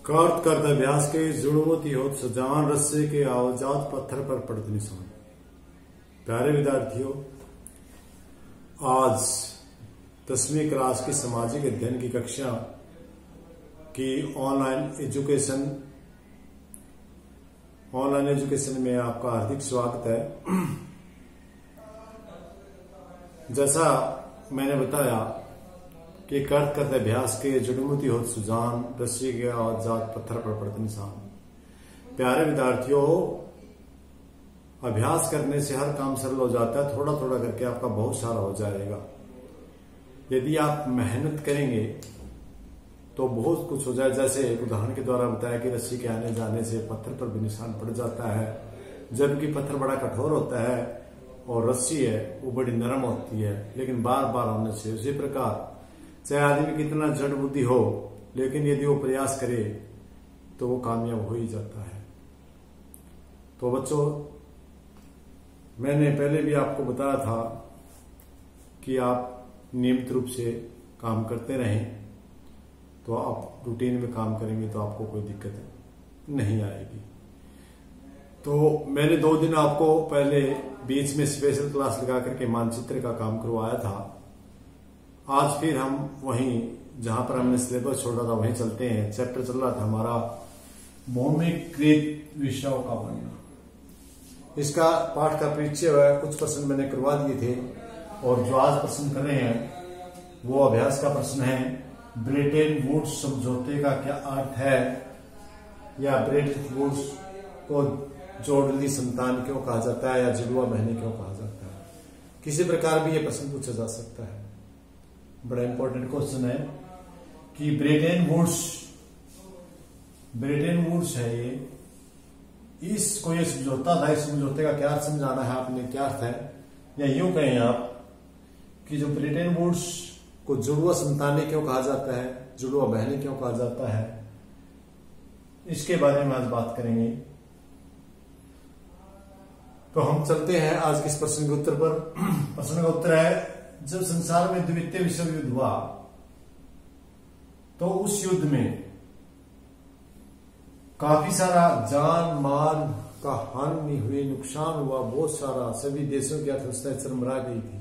कार्त करता अभ्यास के जुड़वती होत सजान रस्से के आवजात पत्थर पर पड़ते निशान। प्यारे विद्यार्थियों, आज 10वीं क्लास की सामाजिक अध्ययन की कक्षा की ऑनलाइन एजुकेशन में आपका हार्दिक स्वागत है। जैसा मैंने बताया कि कर्त करते अभ्यास के जुड़मुती होत सुजान रस्सी के आवजात पत्थर पर पड़ते निशान। प्यारे विद्यार्थियों, अभ्यास करने से हर काम सरल हो जाता है। थोड़ा थोड़ा करके आपका बहुत सारा हो जाएगा। यदि आप मेहनत करेंगे तो बहुत कुछ हो जाए। जैसे एक उदाहरण के द्वारा बताया कि रस्सी के आने जाने से पत्थर पर भी निशान पड़ जाता है, जबकि पत्थर बड़ा कठोर होता है और रस्सी है वो बड़ी नरम होती है, लेकिन बार बार होने से। उसी प्रकार चाहे आदमी कितना जड़ बुद्धि हो, लेकिन यदि वो प्रयास करे तो वो कामयाब हो ही जाता है। तो बच्चों, मैंने पहले भी आपको बताया था कि आप नियमित रूप से काम करते रहें, तो आप रूटीन में काम करेंगे तो आपको कोई दिक्कत नहीं आएगी। तो मैंने 2 दिन आपको पहले बीच में स्पेशल क्लास लगा करके मानचित्र का काम करवाया था। आज फिर हम वहीं जहां पर हमने सिलेबस छोड़ा था वहीं चलते हैं। चैप्टर चल रहा था हमारा भौमिक विषयों का बनना। इसका पाठ का परिचय है, कुछ प्रश्न मैंने करवा दिए थे और जो आज प्रश्न कर रहे हैं वो अभ्यास का प्रश्न है। ब्रेटन वुड्स समझौते का क्या अर्थ है, या ब्रेटन वुड्स को जोड़ली संतान क्यों कहा जाता है, या जुड़वा बहनें क्यों कहा जाता है। किसी प्रकार भी ये प्रश्न पूछा जा सकता है। बड़ा इंपॉर्टेंट क्वेश्चन है कि ब्रेटन वुड्स है ये। इसको ये समझौता था, इस समझौते का क्या अर्थ समझाना है आपने, क्या अर्थ है, या यूं कहें आप कि जो ब्रेटन वुड्स को जुड़वा संतानें क्यों कहा जाता है, जुड़वा बहनें क्यों कहा जाता है, इसके बारे में आज बात करेंगे। तो हम चलते हैं आज के इस प्रश्न के उत्तर पर। प्रश्न का उत्तर है, जब संसार में द्वितीय विश्व युद्ध हुआ तो उस युद्ध में काफी सारा जान माल का हानि हुई, नुकसान हुआ बहुत सारा। सभी देशों की अर्थव्यवस्था चरमरा गई थी।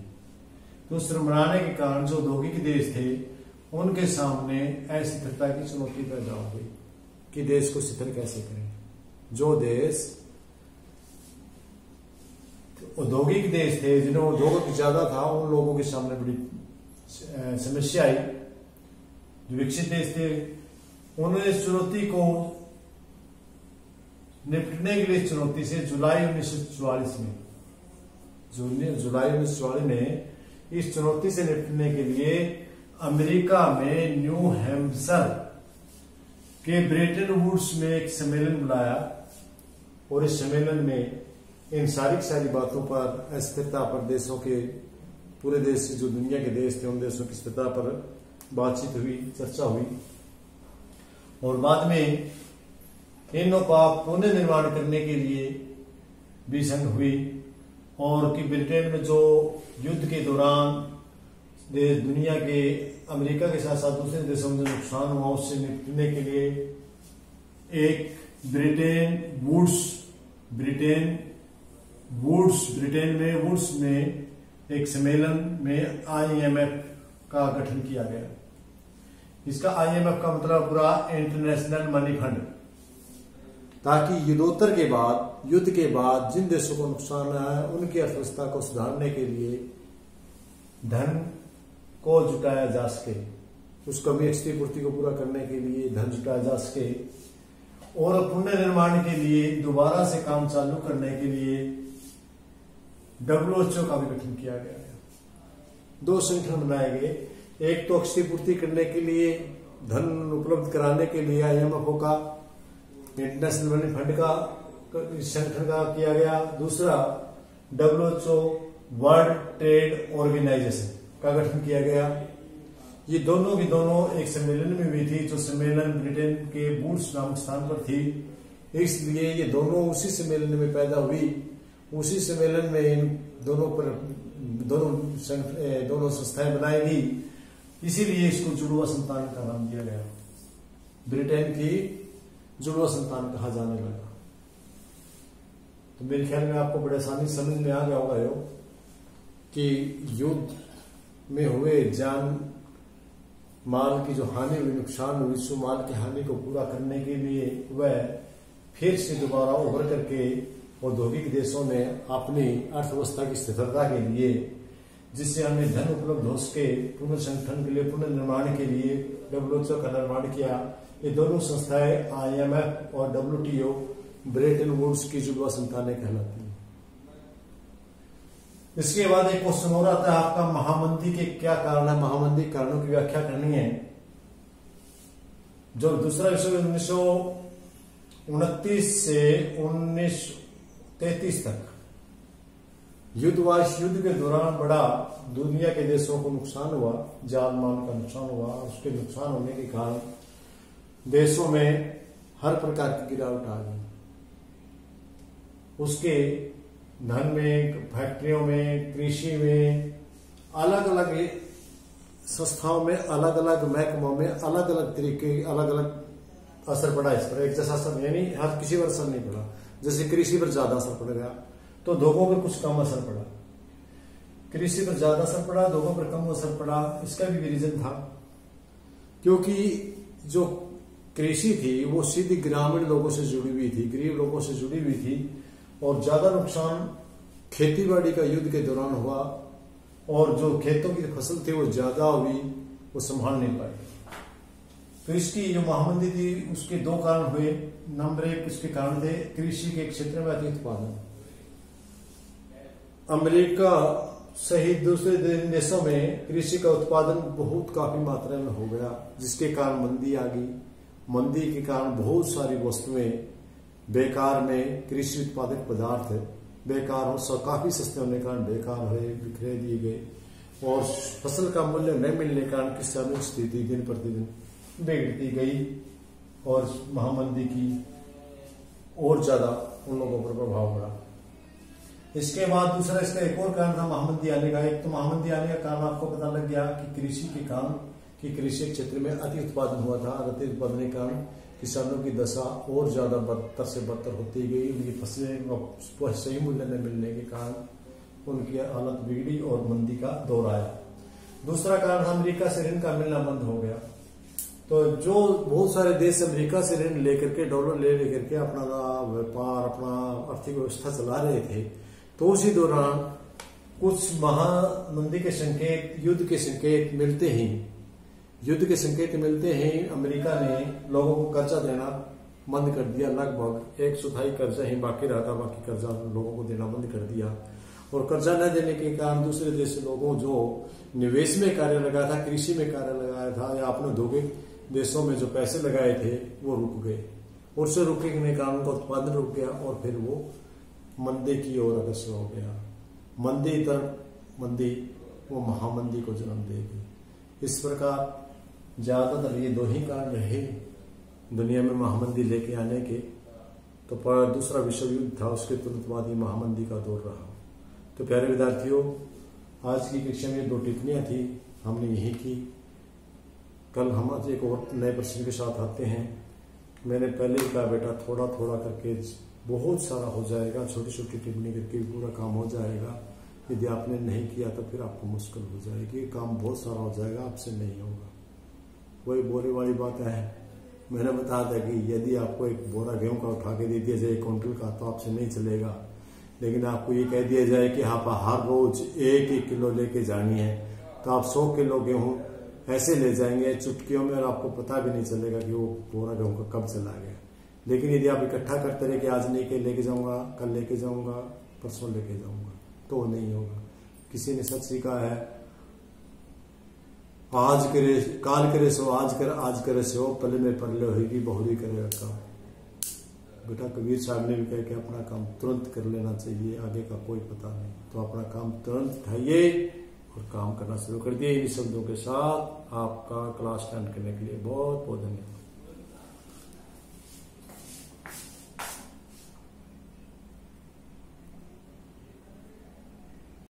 तो चरमराने के कारण जो औद्योगिक देश थे उनके सामने अस्थिरता की चुनौती पैदा हो गई कि देश को स्थिर कैसे करें। जो देश औद्योगिक देश थे, जिन्हें उद्योग ज्यादा था, उन लोगों के सामने बड़ी समस्या आई। जो विकसित देश थे उन्होंने इस चुनौती को निपटने के लिए, चुनौती से जुलाई 1944 में इस चुनौती से निपटने के लिए अमेरिका में न्यू हैम्पशायर के ब्रेटन वुड्स में एक सम्मेलन बुलाया और इस सम्मेलन में इन सारी बातों पर, अस्थिरता पर, देशों के पूरे देश जो दुनिया के देश थे उन देशों की स्थिरता पर बातचीत हुई, चर्चा हुई। और बाद में इनों का पुनर्निर्माण करने के लिए भी संग हुई, और कि ब्रिटेन में जो युद्ध के दौरान दुनिया के अमेरिका के साथ साथ दूसरे देशों में जो नुकसान हुआ उससे निपटने के लिए एक ब्रिटेन में वुड्स में एक सम्मेलन में IMF का गठन किया गया। इसका IMF का मतलब पूरा इंटरनेशनल मनी फंड, ताकि युद्ध के बाद जिन देशों को नुकसान आया है उनकी अर्थव्यवस्था को सुधारने के लिए धन को जुटाया जा सके, उस कमी क्षतिपूर्ति को पूरा करने के लिए धन जुटाया जा सके, और पुनर्निर्माण के लिए दोबारा से काम चालू करने के लिए WHO का भी गठन किया गया है। 2 संगठन बनाए गए, एक तो क्षतिपूर्ति करने के लिए, धन उपलब्ध कराने के लिए IMF का, इंटरनेशनल मनी फंड का संगठन का किया गया, दूसरा WHO वर्ल्ड ट्रेड ऑर्गेनाइजेशन का गठन किया गया। ये दोनों की दोनों एक सम्मेलन में हुई थी, जो सम्मेलन ब्रिटेन के वुड्स नामक स्थान पर थी। इसलिए ये दोनों उसी सम्मेलन में पैदा हुई। उसी सम्मेलन में इन दोनों संस्थाएं बनाई गई, इसीलिए इसको जुड़वा संतान का नाम दिया गया। ब्रिटेन की जुड़वा संतान कहा जाने लगा। तो मेरे ख्याल में आपको बड़े आसानी समझ में आ गया होगा यो कि युद्ध में हुए जान माल की जो हानि हुई, नुकसान हुई, विश्व माल की हानि को पूरा करने के लिए वह फिर से दोबारा उभर करके औद्योगिक देशों ने अपनी अर्थव्यवस्था की स्थिरता के लिए, जिससे हमें धन उपलब्ध हो सके, पुनर्संगठन के लिए, पुनर्निर्माण के लिए WHO का निर्माण किया। ये दोनों संस्थाएं IMF और WTO ब्रेटन वुड्स की जुड़वा संतानें कहलाती हैं। इसके बाद एक क्वेश्चन और आता है आपका, महामंदी के क्या कारण है? महामंदी कारणों की व्याख्या करनी है। जो दूसरा विश्व युद्ध 1929 से 1933 तक युद्ध के दौरान बड़ा दुनिया के देशों को नुकसान हुआ, जान माल का नुकसान हुआ। उसके नुकसान होने के कारण देशों में हर प्रकार की गिरावट आ गई। उसके धन में, फैक्ट्रियों में, कृषि में, अलग अलग संस्थाओं में, अलग अलग महकमों में अलग अलग तरीके, अलग अलग असर पड़ा इस पर। एक जैसा असर यानी हर किसी पर असर नहीं पड़ा। जैसे कृषि पर ज्यादा असर पड़ गया तो उद्योगों पर कुछ कम असर पड़ा। कृषि पर ज्यादा असर पड़ा, उद्योगों पर कम असर पड़ा। इसका भी रीजन था क्योंकि जो कृषि थी वो सीधी ग्रामीण लोगों से जुड़ी हुई थी, गरीब लोगों से जुड़ी हुई थी, और ज्यादा नुकसान खेतीबाड़ी का युद्ध के दौरान हुआ, और जो खेतों की फसल थी वो ज्यादा हुई, वो संभाल नहीं पाई। तो इसकी जो महामंदी थी उसके दो कारण हुए। नंबर एक इसके कारण थे कृषि के क्षेत्र में अति उत्पादन। अमेरिका सहित दूसरे देशों में कृषि का उत्पादन बहुत काफी मात्रा में हो गया, जिसके कारण मंदी आ गई। मंदी के कारण बहुत सारी वस्तुएं बेकार में, कृषि उत्पादक पदार्थ बेकार हो, काफी सस्ते होने के कारण बेकार हुए, बिखरे दिए गए, और फसल का मूल्य न मिलने के कारण किसानों की स्थिति दिन प्रतिदिन बिगड़ती गई, और महामंदी की और ज्यादा उन लोगों पर प्रभाव पड़ा। इसके बाद दूसरा इसका एक और कारण था महामंदी आने का। एक तो महामंदी आने का कारण आपको पता लग गया कि कृषि के कारण, कि कृषि क्षेत्र में अति उत्पादन हुआ था। अति उत्पादन के कारण किसानों की दशा और ज्यादा बदतर से बदतर होती गई। उनकी फसलें सही मूल्य न मिलने के कारण उनकी हालत बिगड़ी और मंदी का दौर आया। दूसरा कारण अमेरिका से ऋण का मिलना बंद हो गया। तो जो बहुत सारे देश अमेरिका से ऋण लेकर के, डॉलर ले लेकर के अपना व्यापार, अपना आर्थिक व्यवस्था चला रहे थे, तो उसी दौरान कुछ महामंदी के संकेत, युद्ध के संकेत मिलते ही अमेरिका ने लोगों को कर्जा देना बंद कर दिया। लगभग 1/4 कर्जा ही बाकी रहा था, बाकी कर्जा लोगों को देना बंद कर दिया। और कर्जा न देने के कारण दूसरे देश से लोगों जो निवेश में कार्य लगाया था, कृषि में कार्य लगाया था, या अपने औद्योगिक देशों में जो पैसे लगाए थे वो रुक गए, और उससे रुकने के कारण उनका उत्पादन रुक गया, और फिर वो मंदी की ओर अग्रसर हो गया। मंदी वो महामंदी को जन्म देगी। इस प्रकार ज्यादातर ये दो ही कारण रहे दुनिया में महामंदी लेके आने के। तो दूसरा विश्व युद्ध था, उसके तुरंत बाद ही महामंदी का दौर रहा। तो प्यारे विद्यार्थियों, आज की कक्षा में 2 टिप्पणियां थी, हमने यही की। कल हम आज एक और नए प्रश्न के साथ आते हैं। मैंने पहले ही कहा बेटा, थोड़ा थोड़ा करके बहुत सारा हो जाएगा, छोटी छोटी टिप्पणी करके पूरा काम हो जाएगा। यदि आपने नहीं किया तो फिर आपको मुश्किल हो जाएगी, काम बहुत सारा हो जाएगा, आपसे नहीं होगा। वही बोले वाली बात है, मैंने बताया था कि यदि आपको एक बोरा गेहूं का उठा के दे दिया जाए 1 क्विंटल का, तो आपसे नहीं चलेगा। लेकिन आपको ये कह दिया जाए कि आप हर रोज 1-1 किलो लेके जानी है, तो आप 100 किलो गेहूं ऐसे ले जाएंगे चुटकियों में, और आपको पता भी नहीं चलेगा कि वो बोरा गेहूं का कब चला गया। लेकिन यदि आप इकट्ठा करते रहे कि आज नहीं के लेके जाऊंगा, कल लेके जाऊंगा, परसों लेके जाऊंगा, तो नहीं होगा। किसी ने सच सीखा है, आज करे काल करे सो आज कर, आज करे सो पले में परले होगी, बहुरी करेगा काम। बेटा कबीर साहब ने भी कहा कि अपना काम तुरंत कर लेना चाहिए, आगे का कोई पता नहीं। तो अपना काम तुरंत उठाइए और काम करना शुरू कर दिए। इन शब्दों के साथ आपका क्लास 10 करने के लिए बहुत बहुत धन्यवाद।